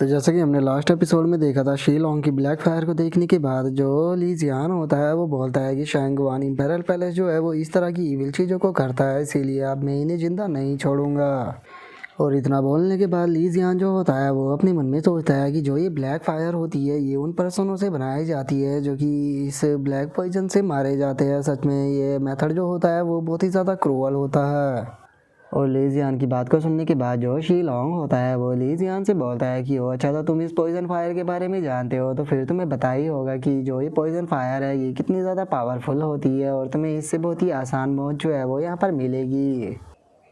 तो जैसा कि हमने लास्ट एपिसोड में देखा था, शी लॉन्ग की ब्लैक फायर को देखने के बाद जो ली जियान होता है वो बोलता है कि शैंगवान इम्पेरियल पैलेस जो है वो इस तरह की इविल चीज़ों को करता है, इसीलिए अब मैं इन्हें जिंदा नहीं छोड़ूंगा। और इतना बोलने के बाद ली जियान जो होता है वो अपने मन में सोचता है कि जो ये ब्लैक फायर होती है ये उन पर्सनों से बनाई जाती है जो कि इस ब्लैक पॉइजन से मारे जाते हैं। सच में ये मेथड जो होता है वो बहुत ही ज़्यादा क्रूअल होता है। और ली जियान की बात को सुनने के बाद जो शी लॉन्ग होता है वो ली जियान से बोलता है कि ओ अच्छा, तो तुम इस पॉइजन फायर के बारे में जानते हो तो फिर तुम्हें पता ही होगा कि जो ये पॉइजन फायर है ये कितनी ज़्यादा पावरफुल होती है और तुम्हें इससे बहुत ही आसान मौत जो है वो यहाँ पर मिलेगी।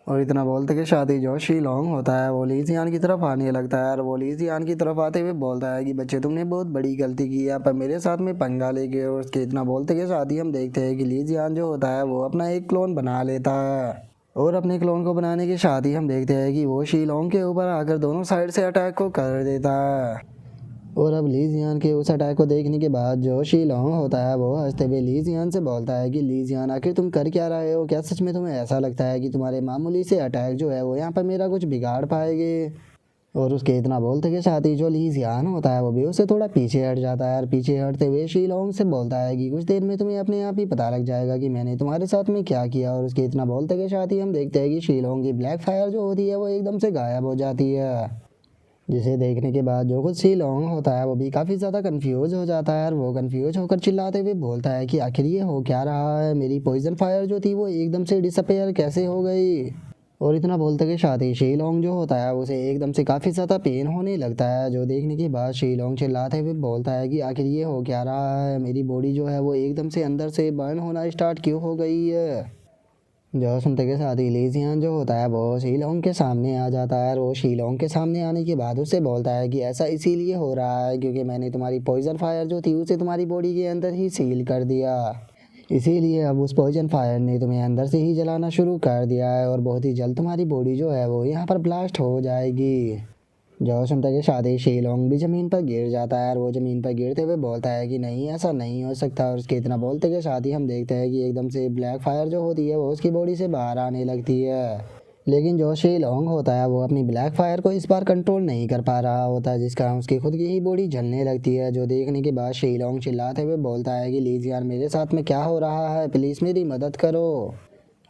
और इतना बोलते के साथ ही जो शी लॉन्ग होता है वो ली जियान की तरफ आने लगता है और वो ली जियान की तरफ आते हुए बोलता है कि बच्चे, तुमने बहुत बड़ी गलती की है पर मेरे साथ में पंगा लेके। और उसके इतना बोलते के साथ ही हम देखते हैं कि ली जियान जो होता है वो अपना एक क्लोन बना लेता है। और अपने क्लोन को बनाने के साथ ही हम देखते हैं कि वो शी लॉन्ग के ऊपर आकर दोनों साइड से अटैक को कर देता है। और अब ली जियान के उस अटैक को देखने के बाद जो शी लॉन्ग होता है वो हंसते हुए ली जियान से बोलता है कि ली जियान, आखिर तुम कर क्या रहे हो? क्या सच में तुम्हें ऐसा लगता है कि तुम्हारे मामूली से अटैक जो है वो यहाँ पर मेरा कुछ बिगाड़ पाएंगे? और उसके इतना बोलते के साथ ही जो ली जियान होता है वो भी उससे थोड़ा पीछे हट जाता है और पीछे हटते हुए शी लॉन्ग से बोलता है कि कुछ देर में तुम्हें अपने आप ही पता लग जाएगा कि मैंने तुम्हारे साथ में क्या किया। और उसके इतना बोलते के साथ ही हम देखते हैं कि शी लॉन्ग की ब्लैक फायर जो होती है वो एकदम से गायब हो जाती है, जिसे देखने के बाद जो कुछ शी लॉन्ग होता है वो भी काफ़ी ज़्यादा कंफ्यूज हो जाता है और वो कंफ्यूज होकर चिल्लाते हुए बोलता है कि आखिर ये हो क्या रहा है, मेरी पॉइजन फायर जो थी वो एकदम से डिसअपेयर कैसे हो गई? और इतना बोलते के साथ ही शी लॉन्ग जो होता है उसे एकदम से काफ़ी ज़्यादा पेन होने लगता है, जो देखने के बाद शी लॉन्ग चिल्लाते हुए बोलता है कि आखिर ये हो क्या रहा है, मेरी बॉडी जो है वो एकदम से अंदर से बर्न होना स्टार्ट क्यों हो गई है? जो सुनते के साथ ही ली जियान जो होता है वो शी लॉन्ग के सामने आ जाता है और वो शी लॉन्ग के सामने आने के बाद उससे बोलता है कि ऐसा इसीलिए हो रहा है क्योंकि मैंने तुम्हारी पॉइजन फायर जो थी उसे तुम्हारी बॉडी के अंदर ही सील कर दिया, इसीलिए अब उस पॉइजन फायर ने तुम्हें अंदर से ही जलाना शुरू कर दिया है और बहुत ही जल्द तुम्हारी बॉडी जो है वो यहाँ पर ब्लास्ट हो जाएगी। जो सुनते के साथ ही शी लॉन्ग भी ज़मीन पर गिर जाता है और वो ज़मीन पर गिरते हुए बोलता है कि नहीं, ऐसा नहीं हो सकता। और उसके इतना बोलते के साथ ही हम देखते हैं कि एकदम से ब्लैक फायर जो होती है वो उसकी बॉडी से बाहर आने लगती है, लेकिन जो शी लॉन्ग होता है वो अपनी ब्लैक फायर को इस बार कंट्रोल नहीं कर पा रहा होता है, जिस कारण उसकी खुद की ही बॉडी जलने लगती है। जो देखने के बाद शी लॉन्ग चिल्लाते हुए बोलता है कि लीज यार, मेरे साथ में क्या हो रहा है, प्लीज़ मेरी मदद करो।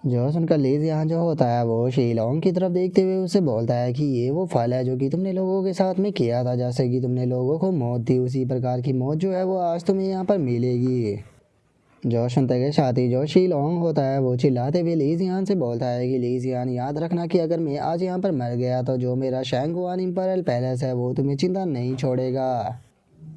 जो सुनकर लीज यहाँ जो होता है वो शी लॉन्ग की तरफ देखते हुए उससे बोलता है कि ये वो फल है जो कि तुमने लोगों के साथ में किया था, जैसे कि तुमने लोगों को मौत दी उसी प्रकार की मौत जो है वो आज तुम्हें यहाँ पर मिलेगी। जो सुनते के साथ ही जो शी लॉन्ग होता है वो चिल्लाते हुए ली जियान से बोलता है कि ली जियान, याद रखना कि अगर मैं आज यहाँ पर मर गया तो जो मेरा शैंगवान इम्पेरियल पैलेस है वो तुम्हें चिंता नहीं छोड़ेगा।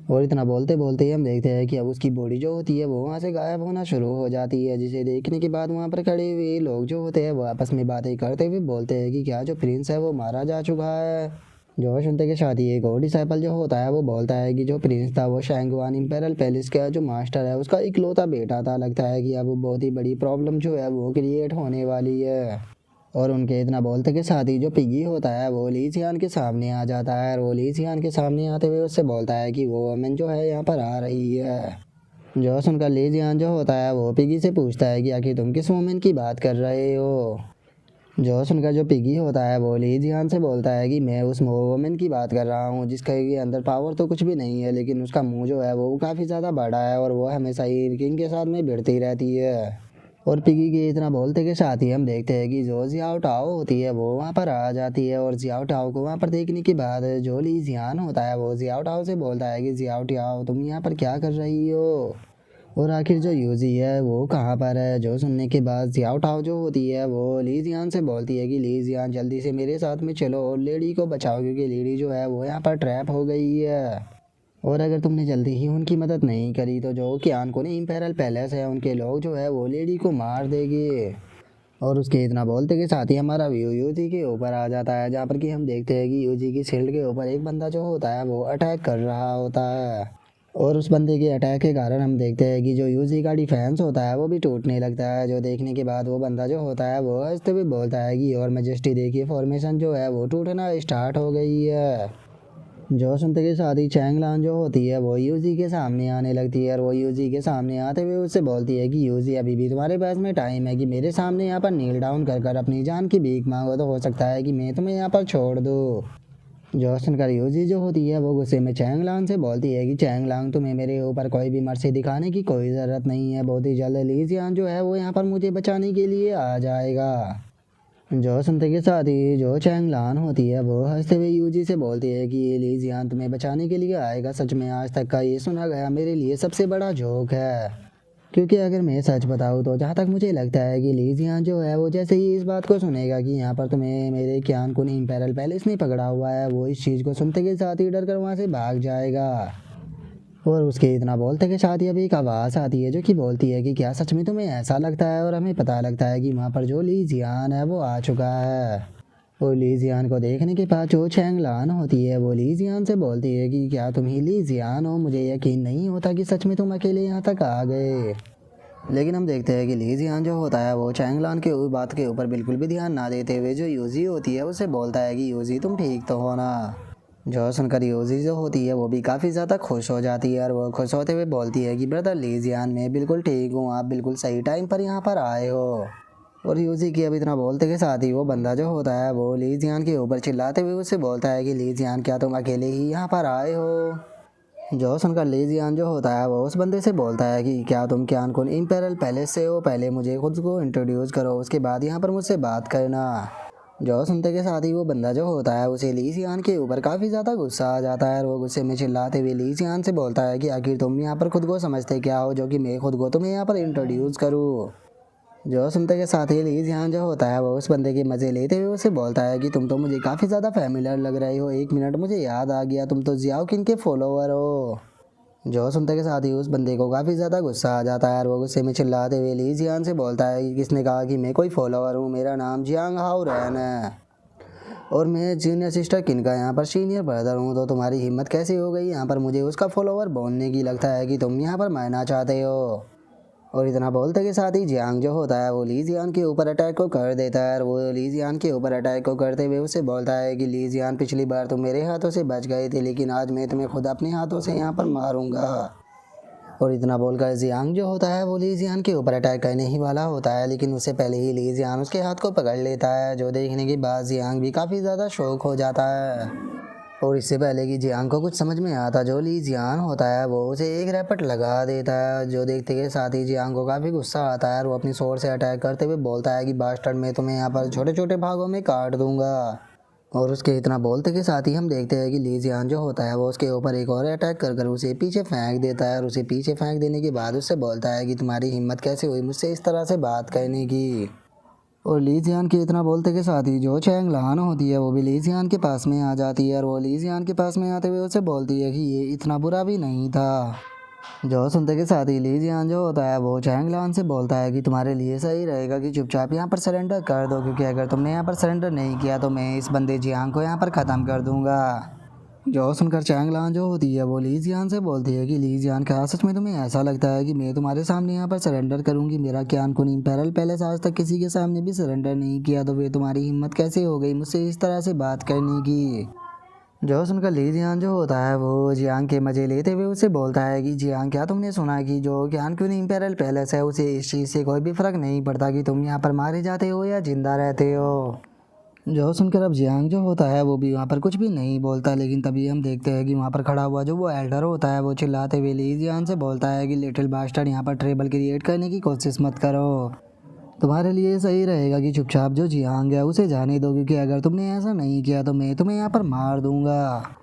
और इतना बोलते बोलते ही हम देखते हैं कि अब उसकी बॉडी जो होती है वो वहाँ से गायब होना शुरू हो जाती है, जिसे देखने के बाद वहाँ पर खड़े हुए लोग जो होते हैं वो आपस में बातें करते हुए बोलते हैं कि क्या जो प्रिंस है वो मारा जा चुका है। जो सुनते के साथ ही एक और डिसाइपल जो होता है वो बोलता है कि जो प्रिंस था वो शैंगवान इम्पेरियल पैलेस का जो मास्टर है उसका इकलौता बेटा था, लगता है कि अब बहुत ही बड़ी प्रॉब्लम जो है वो क्रिएट होने वाली है। और उनके इतना बोलते के साथ ही जो पिगी होता है वो ली सियान के सामने आ जाता है और वो ली सियान के सामने आते हुए उससे बोलता है कि वो वमेन जो है यहाँ पर आ रही है। जो सुनकर ली जियान जो होता है वो पिगी से पूछता है कि आखिर तुम किस वुमेन की बात कर रहे हो? जो सुनकर जो पिगी होता है वो ली जियान से बोलता है कि मैं उस वुमेन की बात कर रहा हूँ जिसके के अंदर पावर तो कुछ भी नहीं है, लेकिन उसका मुंह जो है वो काफ़ी ज़्यादा बड़ा है और वो हमेशा ही किंग के साथ में भिड़ती रहती है। और पिगी के इतना बोलते के साथ ही हम देखते हैं कि जो जियाओ टाओ होती है वो वहाँ पर आ जाती है और जियाओ टाओ को वहाँ पर देखने के बाद जो ली जियान होता है वो जियाओ टाओ से बोलता है कि जियाओ टाओ, तुम यहाँ पर क्या कर रही हो? और आखिर जो यूजी है वो कहाँ पर है? जो सुनने के बाद जियाओ टाओ जो होती है वो ली जियान से बोलती है कि ली जियान, जल्दी से मेरे साथ में चलो और लेडी को बचाओ क्योंकि लेडी जो है वो यहाँ पर ट्रैप हो गई है। और अगर तुमने जल्दी ही उनकी मदद नहीं करी तो जो कियान को इम्पेरियल पैलेस है उनके लोग जो है वो लेडी को मार देंगे। और उसके इतना बोलते के साथ ही हमारा व्यू यूजी के ऊपर आ जाता है, जहाँ पर कि हम देखते हैं कि यूजी की शील्ड के ऊपर एक बंदा जो होता है वो अटैक कर रहा होता है। और उस बंदे के अटैक के कारण हम देखते हैं कि जो यूजी का डिफेंस होता है वो भी टूटने लगता है। जो देखने के बाद वो बंदा जो होता है वो हंसते हुए बोलता है कि और मैजेस्टी देखिए, फॉर्मेशन जो है वो टूटना स्टार्ट हो गई है। जो सुनते के साथ ही चैंगलान जो होती है वो यूजी के सामने आने लगती है और वो यूजी के सामने आते हुए उससे बोलती है कि यूजी, अभी भी तुम्हारे पास में टाइम है कि मेरे सामने यहाँ पर नील डाउन कर कर अपनी जान की भीख मांगो, तो हो सकता है कि मैं तुम्हें यहाँ पर छोड़ दूँ। जो सुनकर यूजी जो होती है वो गुस्से में चैंगलांग से बोलती है कि चैंगलांग तुम्हें मेरे ऊपर कोई भी मर्सी दिखाने की कोई ज़रूरत नहीं है, बहुत ही जल्द ली जियान जो है वो यहाँ पर मुझे बचाने के लिए आ जाएगा। जो सुनते के साथ ही जो चैंगलान होती है वो हंसते हुए यूजी से बोलती है कि ये ली जियान तुम्हें बचाने के लिए आएगा, सच में आज तक का ये सुना गया मेरे लिए सबसे बड़ा जोक है। क्योंकि अगर मैं सच बताऊँ तो जहाँ तक मुझे लगता है कि ली जियान जो है वो जैसे ही इस बात को सुनेगा कि यहाँ पर तुम्हें मेरे क्यान कुन इम्पेरल पैलेस में पकड़ा हुआ है, वो इस चीज़ को सुनते के साथ ही डर कर वहाँ से भाग जाएगा। और उसके इतना बोलते के साथ ही अभी एक आवाज़ आती है जो कि बोलती है कि क्या सच में तुम्हें ऐसा लगता है, और हमें पता लगता है कि वहाँ पर जो ली जियान है वो आ चुका है। और ली जियान को देखने के बाद जो चैंगलान होती है वो ली जियान से बोलती है कि क्या तुम ही ली जियान हो, मुझे यकीन नहीं होता कि सच में तुम अकेले यहाँ तक आ गए। लेकिन हम देखते हैं कि ली जियान जो होता है वो चैंगलान के बात के ऊपर बिल्कुल भी ध्यान ना देते हुए जो यूजी होती है उसे बोलता है कि यूजी तुम ठीक तो हो ना। जो सुनकर यूजी जो होती है वो भी काफ़ी ज़्यादा खुश हो जाती है और वो खुश होते हुए बोलती है कि ब्रदर ली जियान मैं बिल्कुल ठीक हूँ, आप बिल्कुल सही टाइम पर यहाँ पर आए हो। और यूजी की अब इतना बोलते के साथ ही वो बंदा जो होता है वो ली जियान के ऊपर चिल्लाते हुए उससे बोलता है कि ली जियान क्या तुम अकेले ही यहाँ पर आए हो। जो सुनकर ली जियान जो होता है वो उस बंदे से बोलता है कि क्या तुम क्यान कुन इम्पेरल पैलेस से हो, पहले मुझे खुद को इंट्रोड्यूस करो उसके बाद यहाँ पर मुझसे बात करना। जो सुनते के साथ ही वो बंदा जो होता है उसे ली जियान के ऊपर काफ़ी ज़्यादा गुस्सा आ जाता है और वो गुस्से में चिल्लाते हुए ली जियान से बोलता है कि आखिर तुम यहाँ पर खुद को समझते क्या हो जो कि मैं खुद को तुम्हें यहाँ पर इंट्रोड्यूस करूँ। जो सुनते के साथ ही ली जियान जो होता है वो उस बंदे के मज़े लेते हुए उसे बोलता है कि तुम तो मुझे काफ़ी ज़्यादा फैमिलियर लग रहे हो, एक मिनट मुझे याद आ गया, तुम तो जियाओ किन के फॉलोवर हो। जो सुनते के साथ ही उस बंदे को काफ़ी ज़्यादा गुस्सा आ जाता है और वो गुस्से में चिल्लाते हुए ली जियान से बोलता है कि किसने कहा कि मैं कोई फॉलोवर हूँ, मेरा नाम जियांग हाओ रैन है और मैं जूनियर सिस्टर किन का यहाँ पर सीनियर ब्रदर हूँ, तो तुम्हारी हिम्मत कैसे हो गई यहाँ पर मुझे उसका फॉलोवर बोलने की, लगता है कि तुम यहाँ पर मरना चाहते हो। और इतना बोलते के साथ ही जियांग जो होता है वो ली जियान के ऊपर अटैक को कर देता है और वो ली जियान के ऊपर अटैक को करते हुए उससे बोलता है कि ली जियान पिछली बार तुम मेरे हाथों से बच गए थे, लेकिन आज मैं तुम्हें खुद अपने हाथों से यहाँ पर मारूंगा। और इतना बोलकर जियांग जो होता है वो ली जियान के ऊपर अटैक करने ही वाला होता है, लेकिन उससे पहले ही ली जियान उसके हाथ को पकड़ लेता है, जो देखने के बाद जियांग भी काफ़ी ज़्यादा शौक हो जाता है। और इससे पहले कि जियांग को कुछ समझ में आता जो ली जियान होता है वो उसे एक रैपट लगा देता है, जो देखते के साथ ही जियांग को काफ़ी गुस्सा आता है और वो अपनी स्वॉर्ड से अटैक करते हुए बोलता है कि बास्टर्ड मैं तुम्हें यहाँ पर छोटे छोटे भागों में काट दूंगा। और उसके इतना बोलते के साथ ही हम देखते हैं कि ली जियान जो होता है वो उसके ऊपर एक और अटैक कर कर उसे पीछे फेंक देता है और उसे पीछे फेंक देने के बाद उससे बोलता है कि तुम्हारी हिम्मत कैसे हुई मुझसे इस तरह से बात करने की। और ली जियान के इतना बोलते के साथ ही जो चैंग लहान होती है वो भी ली जियान के पास में आ जाती है और वो ली जियान के पास में आते हुए उससे बोलती है कि ये इतना बुरा भी नहीं था। जो सुनते के साथ ही ली जियान जो होता है वो चैंग लहान से बोलता है कि तुम्हारे लिए सही रहेगा कि चुपचाप यहाँ पर सरेंडर कर दो, क्योंकि अगर तुमने यहाँ पर सरेंडर नहीं किया तो मैं इस बंदे जियांग को यहाँ पर ख़त्म कर दूँगा। जो सुनकर चैंगलान जो होती है वो ली जियान से बोलती है कि ली जियान क्या सच में तुम्हें ऐसा लगता है कि मैं तुम्हारे सामने यहाँ पर सरेंडर करूँगी, मेरा क्यान कुन इम्पेरल पैलेस आज तक किसी के सामने भी सरेंडर नहीं किया, तो वे तुम्हारी हिम्मत कैसे हो गई मुझसे इस तरह से बात करने की। जो सुनकर ली जियान जो होता है वो जियांग के मज़े लेते हुए उसे बोलता है कि जियांग क्या तुमने सुना कि जो क्यान कुन इम्पेरल पैलेस है उसे इस चीज़ से कोई भी फ़र्क नहीं पड़ता कि तुम यहाँ पर मारे जाते हो या जिंदा रहते हो। जो सुनकर अब जियांग जो होता है वो भी वहाँ पर कुछ भी नहीं बोलता, लेकिन तभी हम देखते हैं कि वहाँ पर खड़ा हुआ जो वो एल्डर होता है वो चिल्लाते हुए ली जियान से बोलता है कि लिटिल बास्टर्ड यहाँ पर ट्रेबल क्रिएट करने की कोशिश मत करो, तुम्हारे लिए सही रहेगा कि चुपचाप जो जियांग है उसे जाने दो, क्योंकि अगर तुमने ऐसा नहीं किया तो मैं तुम्हें यहाँ पर मार दूंगा।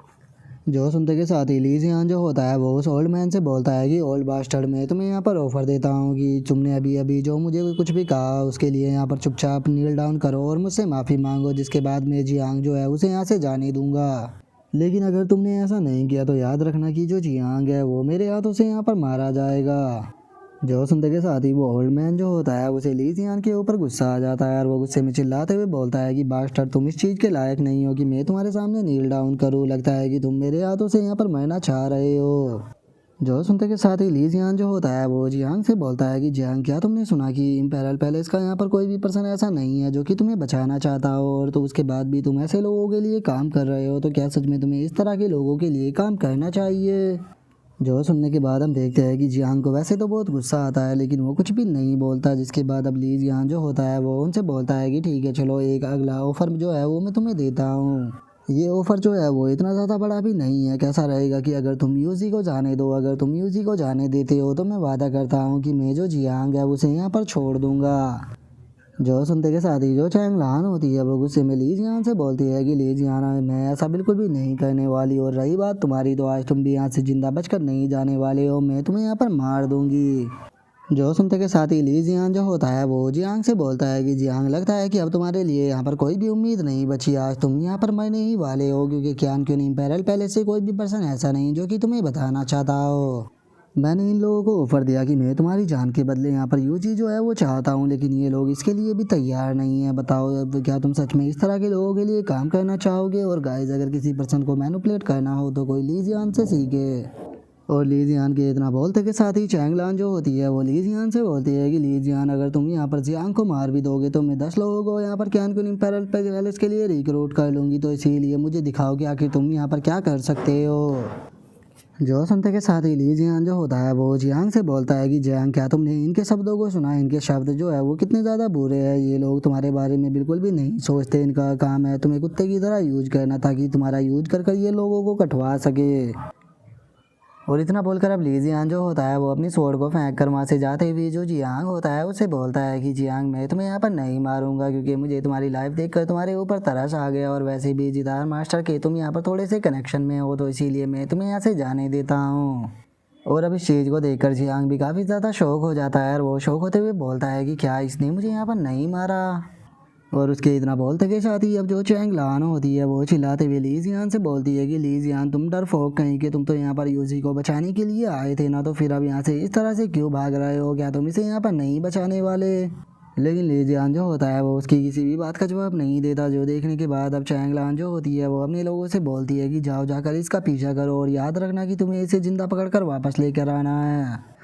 जो सुनते के साथ ही ली जियान जो होता है वो उस ओल्ड मैन से बोलता है कि ओल्ड बास्टर्ड मैं तुम्हें यहाँ पर ऑफर देता हूँ कि तुमने अभी अभी जो मुझे कुछ भी कहा उसके लिए यहाँ पर चुपचाप नील डाउन करो और मुझसे माफ़ी मांगो, जिसके बाद मैं जियांग जो है उसे यहाँ से जाने दूंगा। लेकिन अगर तुमने ऐसा नहीं किया तो याद रखना कि जो जियांग है वो मेरे हाथों से यहाँ पर मारा जाएगा। जो सुनते के साथ ही वो ओल्ड मैन जो होता है उसे ली जियान के ऊपर गुस्सा आ जाता है और वो गुस्से में चिल्लाते हुए बोलता है कि बास्टर्ड तुम इस चीज़ के लायक नहीं हो कि मैं तुम्हारे सामने नील डाउन करूँ, लगता है कि तुम मेरे हाथों से यहाँ पर मरना चाह रहे हो। जो सुनते के साथ ही ली जियान जो होता है वो जियांग से बोलता है कि जियांग क्या तुमने सुना कि इम्पेरल पैलेस का यहाँ पर कोई भी पर्सन ऐसा नहीं है जो कि तुम्हें बचाना चाहता हो, और तो उसके बाद भी तुम ऐसे लोगों के लिए काम कर रहे हो, तो क्या सच में तुम्हें इस तरह के लोगों के लिए काम करना चाहिए। जो सुनने के बाद हम देखते हैं कि जियांग को वैसे तो बहुत गुस्सा आता है लेकिन वो कुछ भी नहीं बोलता, जिसके बाद अब ली जियांग जो होता है वो उनसे बोलता है कि ठीक है चलो एक अगला ऑफर जो है वो मैं तुम्हें देता हूँ। ये ऑफ़र जो है वो इतना ज़्यादा बड़ा भी नहीं है। कैसा रहेगा कि अगर तुम यूजी को जाने दो, अगर तुम यूजी को जाने देते हो तो मैं वादा करता हूँ कि मैं जो जियांग है उसे यहाँ पर छोड़ दूँगा। जो सुनते के साथ ही जो चैंगलान होती है वो गुस्से में ली जियान से बोलती है कि ली जियान मैं ऐसा बिल्कुल भी नहीं करने वाली, और रही बात तुम्हारी तो आज तुम भी यहाँ से जिंदा बचकर नहीं जाने वाले हो, मैं तुम्हें यहाँ पर मार दूंगी। जो सुनते के साथ ही ली जियान जो होता है वो जियांग से बोलता है कि जियांग लगता है कि अब तुम्हारे लिए यहाँ पर कोई भी उम्मीद नहीं बची, आज तुम यहाँ पर मरने ही वाले हो, क्योंकि क्यान क्यों नहीं पैरल पहले से कोई भी पर्सन ऐसा नहीं जो कि तुम्हें बताना चाहता हो। मैंने इन लोगों को ऑफर दिया कि मैं तुम्हारी जान के बदले यहाँ पर यूजी जो है वो चाहता हूँ, लेकिन ये लोग इसके लिए भी तैयार नहीं है। बताओ अब क्या तुम सच में इस तरह के लोगों के लिए काम करना चाहोगे? और गाइस अगर किसी पर्सन को मैनिपुलेट करना हो तो कोई ली जियान से सीखे। और ली जियान के इतना बोलते के साथ ही चैंगलान जो होती है वो ली जियान से बोलती है कि ली जियान अगर तुम यहाँ पर जियांग को मार भी दोगे तो मैं 10 लोगों को यहाँ पर कैन क्यून इम्पेरल पैलेस के लिए रिक्रूट कर लूँगी, तो इसीलिए मुझे दिखाओ कि आखिर तुम यहाँ पर क्या कर सकते हो। जो सुनते के साथ ही ली जियांग जो होता है वो जियांग से बोलता है कि जियांग क्या तुमने इनके शब्दों को सुना? इनके शब्द जो है वो कितने ज़्यादा बुरे हैं, ये लोग तुम्हारे बारे में बिल्कुल भी नहीं सोचते, इनका काम है तुम्हें कुत्ते की तरह यूज करना ताकि तुम्हारा यूज कर ये लोगों को कटवा सके। और इतना बोलकर अब ली जियांग जो होता है वो अपनी स्वॉर्ड को फेंक कर वहाँ से जाते हुए जो जियांग होता है उससे बोलता है कि जियांग मैं तुम्हें यहाँ पर नहीं मारूंगा, क्योंकि मुझे तुम्हारी लाइफ देखकर तुम्हारे ऊपर तरस आ गया, और वैसे भी जितार मास्टर के तुम यहाँ पर थोड़े से कनेक्शन में हो, तो इसीलिए मैं तुम्हें यहाँ से जाने देता हूँ। और अब इस चीज़ को देखकर जियांग भी काफ़ी ज़्यादा शौक हो जाता है, और वो शौक होते हुए बोलता है कि क्या इसने मुझे यहाँ पर नहीं मारा? और उसके इतना बोलते के साथ ही अब जो चैंगलान होती है वो चिल्लाते हुए ली जियान से बोलती है कि ली जियान तुम डरपोक कहीं के, तुम तो यहाँ पर यूजी को बचाने के लिए आए थे ना, तो फिर अब यहाँ से इस तरह से क्यों भाग रहे हो? क्या तुम इसे यहाँ पर नहीं बचाने वाले? लेकिन ली जियान जो होता है वो उसकी किसी भी बात का जवाब नहीं देता। जो देखने के बाद अब चैंगलान जो होती है वो अपने लोगों से बोलती है कि जाओ जाकर इसका पीछा करो, और याद रखना कि तुम्हें इसे जिंदा पकड़कर वापस लेकर आना है।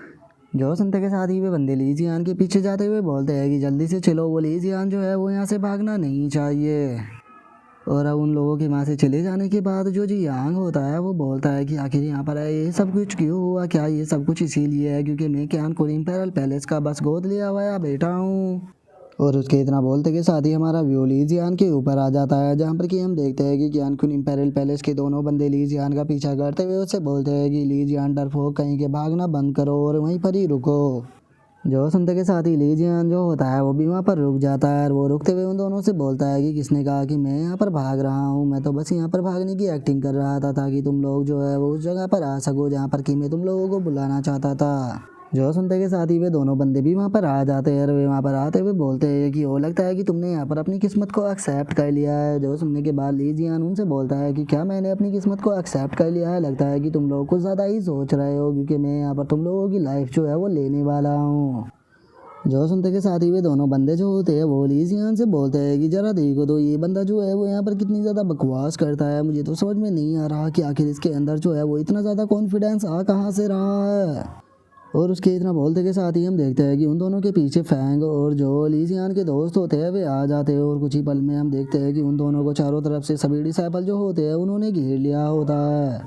जो सुनते के साथ ही वे बंदे ली जियान के पीछे जाते हुए बोलते हैं कि जल्दी से चलो, वो ली जियान जो है वो यहाँ से भागना नहीं चाहिए। और अब उन लोगों के वहाँ से चले जाने के बाद जो जियांग होता है वो बोलता है कि आखिर यहाँ पर ये सब कुछ क्यों हुआ? क्या ये सब कुछ इसीलिए है क्योंकि मैं क्यान कुन इम्पेरल पैलेस का बस गोद लिया हुआ बेटा हूँ? और उसके इतना बोलते के साथ ही हमारा व्यू ली जियान के ऊपर आ जाता है, जहाँ पर कि हम देखते हैं कि क्यान कुन इम्पेरल पैलेस के दोनों बंदे ली जियान का पीछा करते हुए उससे बोलते हैं कि ली जियान डरपोक कहीं के भागना बंद करो और वहीं पर ही रुको। जो सुनते के साथ ही ली जियान जो होता है वो भी वहाँ पर रुक जाता है, और वो रुकते हुए उन दोनों से बोलता है कि किसने कहा कि मैं यहाँ पर भाग रहा हूँ? मैं तो बस यहाँ पर भागने की एक्टिंग कर रहा था ताकि तुम लोग जो है वो उस जगह पर आ सको जहाँ पर कि मैं तुम लोगों को बुलाना चाहता था। जो सुनते के साथ ही वे दोनों बंदे भी वहाँ पर आ जाते हैं, और वे वहाँ पर आते हुए बोलते हैं कि वो लगता है कि तुमने यहाँ पर अपनी किस्मत को एक्सेप्ट कर लिया है। जो सुनने के बाद ली जियान उनसे बोलता है कि क्या मैंने अपनी किस्मत को एक्सेप्ट कर लिया है? लगता है कि तुम लोग कुछ ज़्यादा ही सोच रहे हो, क्योंकि मैं यहाँ पर तुम लोगों की लाइफ जो है वो लेने वाला हूँ। जो सुनते के साथ ही वे दोनों बंदे जो होते हैं वो ली जियान से बोलते हैं कि जरा देखो तो ये बंदा जो है वो यहाँ पर कितनी ज़्यादा बकवास करता है, मुझे तो समझ में नहीं आ रहा कि आखिर इसके अंदर जो है वो इतना ज़्यादा कॉन्फिडेंस आ कहाँ से रहा है। और उसके इतना बोलते के साथ ही हम देखते हैं कि उन दोनों के पीछे फैंग और जो ली जियान के दोस्त होते हैं वे आ जाते हैं, और कुछ ही पल में हम देखते हैं कि उन दोनों को चारों तरफ से सभी डिसाइपल जो होते हैं उन्होंने घेर लिया होता है।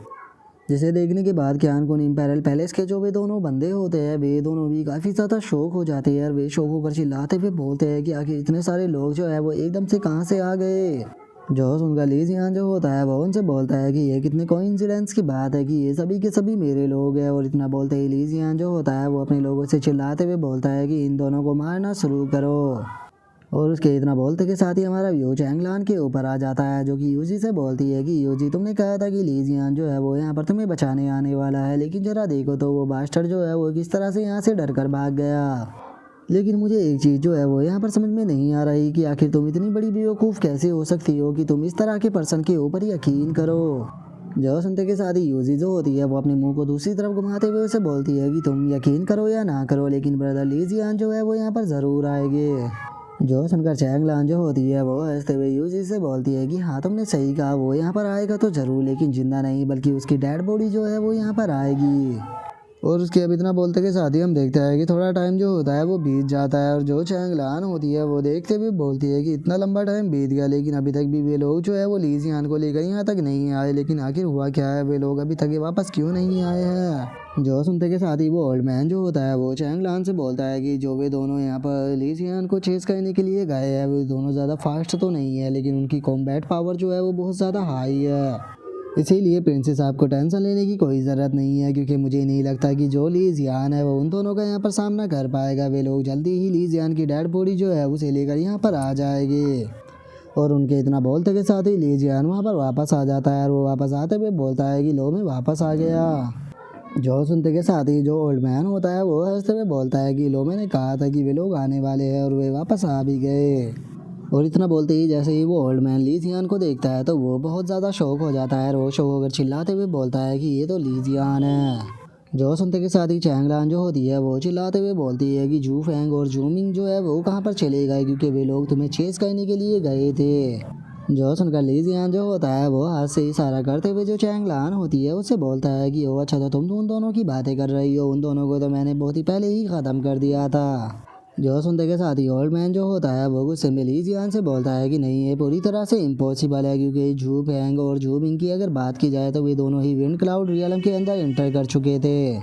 जिसे देखने के बाद क्यान कुन इम्पेरल पैलेस के जो वे दोनों बंदे होते हैं वे दोनों भी काफ़ी ज़्यादा शौक हो जाते हैं, और वे शौक होकर चिल्लाते हुए बोलते हैं कि आखिर इतने सारे लोग जो है वो एकदम से कहाँ से आ गए। जो सुनकर ली जियान जो होता है वो उनसे बोलता है कि ये कितने कोइंसिडेंस की बात है कि ये सभी के सभी मेरे लोग हैं। और इतना बोलते ही ली जियान जो होता है वो अपने लोगों से चिल्लाते हुए बोलता है कि इन दोनों को मारना शुरू करो। और उसके इतना बोलते के साथ ही हमारा व्यू चैंगलान के ऊपर आ जाता है, जो कि यूजी से बोलती है कि यूजी तुमने कहा था कि ली जियान जो है वो यहाँ पर तुम्हें बचाने आने वाला है, लेकिन जरा देखो तो वो बास्टर जो है वो किस तरह से यहाँ से डर कर भाग गया। लेकिन मुझे एक चीज़ जो है वो यहाँ पर समझ में नहीं आ रही कि आखिर तुम इतनी बड़ी बेवकूफ़ कैसे हो सकती हो कि तुम इस तरह के पर्सन के ऊपर यकीन करो। जो सुनते के साथ ही यूजी जो होती है वो अपने मुंह को दूसरी तरफ घुमाते हुए उसे बोलती है कि तुम यकीन करो या ना करो, लेकिन ब्रदर ली जियान जो है वो यहाँ पर ज़रूर आएंगे। जो सुनकर चैंगलान जो होती है वो हंसते हुए यूजी से बोलती है कि हाँ तुमने सही कहा, वो यहाँ पर आएगा तो ज़रूर, लेकिन जिंदा नहीं बल्कि उसकी डेड बॉडी जो है वो यहाँ पर आएगी। और उसके अब इतना बोलते के साथ ही हम देखते हैं कि थोड़ा टाइम जो होता है वो बीत जाता है और जो चैंगलान होती है वो देखते हुए बोलती है कि इतना लंबा टाइम बीत गया लेकिन अभी तक भी वे लोग जो है वो ली जियान को लेकर यहाँ तक नहीं आए। लेकिन आखिर हुआ क्या है, वे लोग अभी तक ये वापस क्यों नहीं आए हैं। जो सुनते के साथ ही वो ओल्ड मैन जो होता है वो चैंगलान से बोलता है कि जो वे दोनों यहाँ पर ली जियान को चेस करने के लिए गए हैं वे दोनों ज़्यादा फास्ट तो नहीं है लेकिन उनकी कॉम्बैट पावर जो है वो बहुत ज़्यादा हाई है। इसीलिए प्रिंसेस आपको टेंशन लेने की कोई ज़रूरत नहीं है, क्योंकि मुझे नहीं लगता कि जो ली जियान है वो उन दोनों का यहाँ पर सामना कर पाएगा। वे लोग जल्दी ही ली जियान की डेड बॉडी जो है उसे लेकर यहाँ पर आ जाएंगे। और उनके इतना बोलते के साथ ही ली जियान वहाँ पर वापस आ जाता है और वो वापस आते हुए बोलता है कि लो मैं वापस आ गया। जो सुनते के साथ ही जो ओल्ड मैन होता है वो हंसते हुए बोलता है कि लो मैंने कहा था कि वे लोग आने वाले हैं और वे वापस आ भी गए। और इतना बोलते ही जैसे ही वो ओल्ड मैन ली जियान को देखता है तो वो बहुत ज़्यादा शौक हो जाता है और वो शौक होकर चिल्लाते हुए बोलता है कि ये तो ली जियान है। जो सुनते के साथ ही चैंगलान जो होती है वो चिल्लाते हुए बोलती है कि जू फैंग और जूमिंग जो है वो कहाँ पर चले गए, क्योंकि वे लोग तुम्हें चेस करने के लिए गए थे। जो सुनकर ली जियान जो होता है वो हाथ से इशारा करते हुए जो चैंगलान होती है उससे बोलता है कि ओ अच्छा, तो तुम उन दोनों की बातें कर रही हो, उन दोनों को तो मैंने बहुत ही पहले ही ख़त्म कर दिया था। जो सुनते के साथ ही ओल्ड मैन जो होता है वो गुस्से में ली जियान से बोलता है कि नहीं, ये पूरी तरह से इम्पॉसिबल है, क्योंकि झू फैंग और झू बिंग की अगर बात की जाए तो वे दोनों ही विंड क्लाउड रियलम के अंदर एंटर कर चुके थे।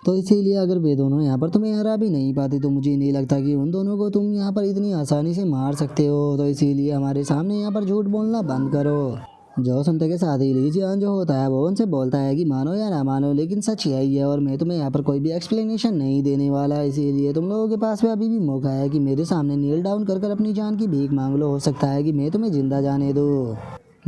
तो इसीलिए अगर वे दोनों यहाँ पर तुम्हें हरा भी नहीं पाते तो मुझे नहीं लगता कि उन दोनों को तुम यहाँ पर इतनी आसानी से मार सकते हो। तो इसीलिए हमारे सामने यहाँ पर झूठ बोलना बंद करो। जो सुनते के साथ ही ली जियान जो होता है वो उनसे बोलता है कि मानो या ना मानो लेकिन सच यही है और मैं तुम्हें यहाँ पर कोई भी एक्सप्लेनेशन नहीं देने वाला, इसीलिए तुम लोगों के पास में अभी भी मौका है कि मेरे सामने नील डाउन कर कर अपनी जान की भीख मांग लो। हो सकता है कि मैं तुम्हें जिंदा जाने दूँ।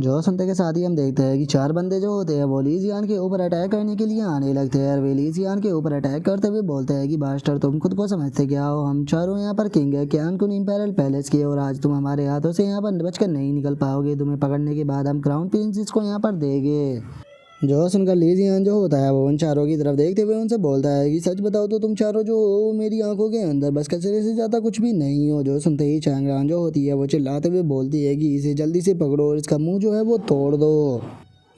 जो सुनते के साथ ही हम देखते हैं कि चार बंदे जो होते हैं वो ली जियान के ऊपर अटैक करने के लिए आने लगते हैं और वे ली जियान के ऊपर अटैक करते हुए बोलते हैं कि बास्टर तुम खुद को समझते क्या हो, हम चारों यहाँ पर किंग है क्यान कुन इंपेरियल पैलेस के और आज तुम हमारे हाथों से यहाँ पर बचकर नहीं निकल पाओगे। तुम्हें पकड़ने के बाद हम क्राउन प्रिंसेस को यहाँ पर देंगे। जो सुनकर ली जियान जो होता है वो उन चारों की तरफ देखते हुए उनसे बोलता है कि सच बताओ तो तुम चारों जो हो मेरी आंखों के अंदर बस कचरे से ज़्यादा कुछ भी नहीं हो। जो सुनते ही चैंगलान जो होती है वो चिल्लाते हुए बोलती है कि इसे जल्दी से पकड़ो और इसका मुंह जो है वो तोड़ दो।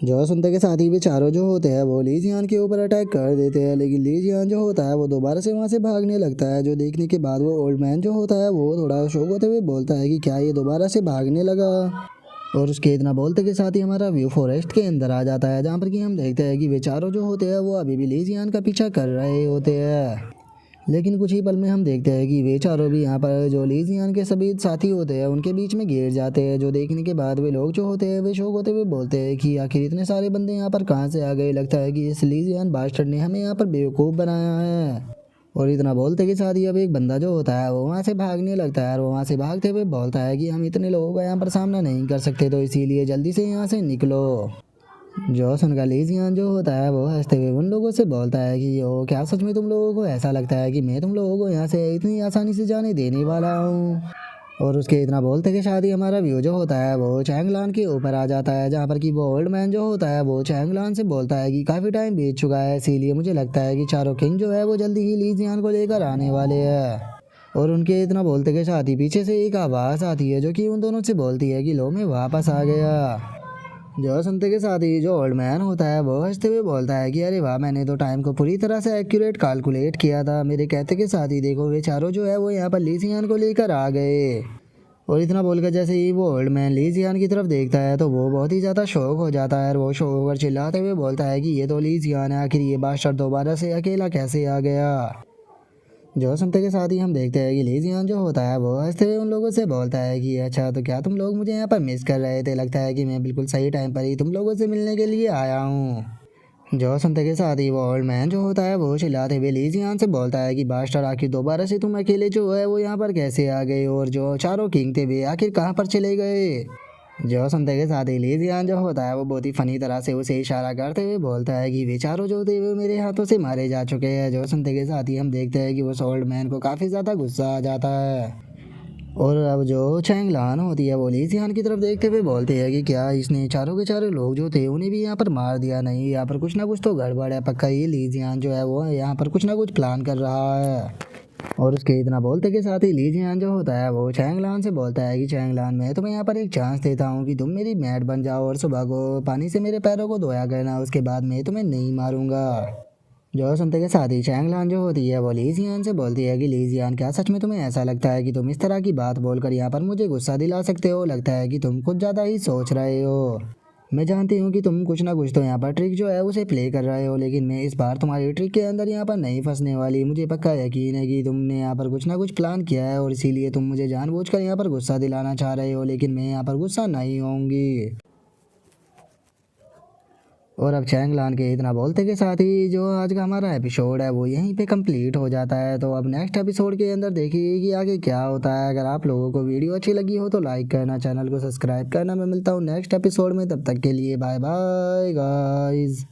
जो सुनते के साथ ही वे चारों जो होते हैं वो ली जियान के ऊपर अटैक कर देते हैं, लेकिन ली जियान जो होता है वो दोबारा से वहाँ से भागने लगता है। जो देखने के बाद वो ओल्ड मैन जो होता है वो थोड़ा शौक होते हुए बोलता है कि क्या ये दोबारा से भागने लगा। और उसके इतना बोलते के साथ ही हमारा व्यू फॉरेस्ट के अंदर आ जाता है, जहाँ पर कि हम देखते हैं कि वे चारों जो होते हैं वो अभी भी ली जियान का पीछा कर रहे होते हैं। लेकिन कुछ ही पल में हम देखते हैं कि वे चारों भी यहाँ पर जो ली जियान के सभी साथी होते हैं उनके बीच में घिर जाते हैं। जो देखने के बाद वे लोग जो होते हैं वे शौक होते हुए बोलते हैं कि आखिर इतने सारे बंदे यहाँ पर कहाँ से आ गए, लगता है कि इस ली जियान बास्टर्ड ने हमें यहाँ पर बेवकूफ़ बनाया है। और इतना बोलते के साथ ही अब एक बंदा जो होता है वो वहाँ से भागने लगता है और वो वहाँ से भागते हुए बोलता है कि हम इतने लोगों का यहाँ पर सामना नहीं कर सकते, तो इसीलिए जल्दी से यहाँ से निकलो। जो सुनकर ली जियान जो होता है वो हंसते हुए उन लोगों से बोलता है कि ओ क्या सच में तुम लोगों को ऐसा लगता है कि मैं तुम लोगों को यहाँ से इतनी आसानी से जाने देने वाला हूँ। और उसके इतना बोलते के साथ ही हमारा व्यू जो होता है वो चैंगलान के ऊपर आ जाता है, जहाँ पर कि वो ओल्ड मैन जो होता है वो चैंगलान से बोलता है कि काफ़ी टाइम बीत चुका है, इसीलिए मुझे लगता है कि चारों किंग जो है वो जल्दी ही ली जियान को लेकर आने वाले हैं। और उनके इतना बोलते के साथ ही पीछे से एक आवाज़ आती है जो कि उन दोनों से बोलती है कि लो मैं वापस आ गया। जो सुनते के साथ ही जो ओल्ड मैन होता है वो हंसते हुए बोलता है कि अरे वाह, मैंने तो टाइम को पूरी तरह से एक्यूरेट कैलकुलेट किया था। मेरे कहते के साथ ही देखो वे चारों जो है वो यहाँ पर ली जियान को लेकर आ गए। और इतना बोलकर जैसे ही वो ओल्ड मैन ली जियान की तरफ देखता है तो वो बहुत ही ज़्यादा शौक हो जाता है और वो शौक होकर चिल्लाते हुए बोलता है कि ये तो ली जियान है, आखिर ये बादशाह दोबारा से अकेला कैसे आ गया। जो सुनते के साथ ही हम देखते हैं कि ली जियान जो होता है वो हंसते हुए उन लोगों से बोलता है कि अच्छा, तो क्या तुम लोग मुझे यहाँ पर मिस कर रहे थे, लगता है कि मैं बिल्कुल सही टाइम पर ही तुम लोगों से मिलने के लिए आया हूँ। जो सुनते के साथ ही वो ओल्ड मैन जो होता है वो चिल्लाते हुए ली जियान से बोलता है कि बादशाह आखिर दोबारा से तुम अकेले जो है वो यहाँ पर कैसे आ गए, और जो चारों किंग थे वे आखिर कहाँ पर चले गए। जो सुनते के साथ ही ली जियान जो होता है वो बहुत ही फनी तरह से उसे इशारा करते हुए बोलता है कि वे चारों जो थे वो मेरे हाथों से मारे जा चुके हैं। जो सुनते के साथ ही हम देखते हैं कि उस ओल्ड मैन को काफ़ी ज़्यादा गुस्सा आ जाता है। और अब जो चैंगलान होती है वो ली जियान की तरफ देखते हुए बोलती है कि क्या इसने चारों के चारों लोग जो थे उन्हें भी यहाँ पर मार दिया, नहीं यहाँ पर कुछ ना कुछ तो गड़बड़ है, पक्का ये ली जियान जो है वो यहाँ पर कुछ ना कुछ प्लान कर रहा है। और उसके इतना बोलते के साथ ही ली जियान जो होता है वो चैंगलान से बोलता है कि चैंगलान, मैं तुम्हें यहाँ पर एक चांस देता हूँ कि तुम मेरी मैट बन जाओ और सुबह को पानी से मेरे पैरों को धोया करना, उसके बाद मैं तुम्हें नहीं मारूंगा। जो सुनते के साथ ही चैंगलान जो होती है वो लीजियान से बोलती है कि लीजियान क्या सच में तुम्हें ऐसा लगता है कि तुम इस तरह की बात बोलकर यहाँ पर मुझे गुस्सा दिला सकते हो? लगता है कि तुम कुछ ज़्यादा ही सोच रहे हो। मैं जानती हूँ कि तुम कुछ ना कुछ तो यहाँ पर ट्रिक जो है उसे प्ले कर रहे हो, लेकिन मैं इस बार तुम्हारी ट्रिक के अंदर यहाँ पर नहीं फंसने वाली। मुझे पक्का यकीन है कि तुमने यहाँ पर कुछ ना कुछ प्लान किया है और इसीलिए तुम मुझे जानबूझकर यहाँ पर गुस्सा दिलाना चाह रहे हो, लेकिन मैं यहाँ पर गुस्सा नहीं होंगी। और अब चैंगलान के इतना बोलते के साथ ही जो आज का हमारा एपिसोड है वो यहीं पे कंप्लीट हो जाता है। तो अब नेक्स्ट एपिसोड के अंदर देखिए कि आगे क्या होता है। अगर आप लोगों को वीडियो अच्छी लगी हो तो लाइक करना, चैनल को सब्सक्राइब करना। मैं मिलता हूँ नेक्स्ट एपिसोड में, तब तक के लिए बाय बाय गाइस।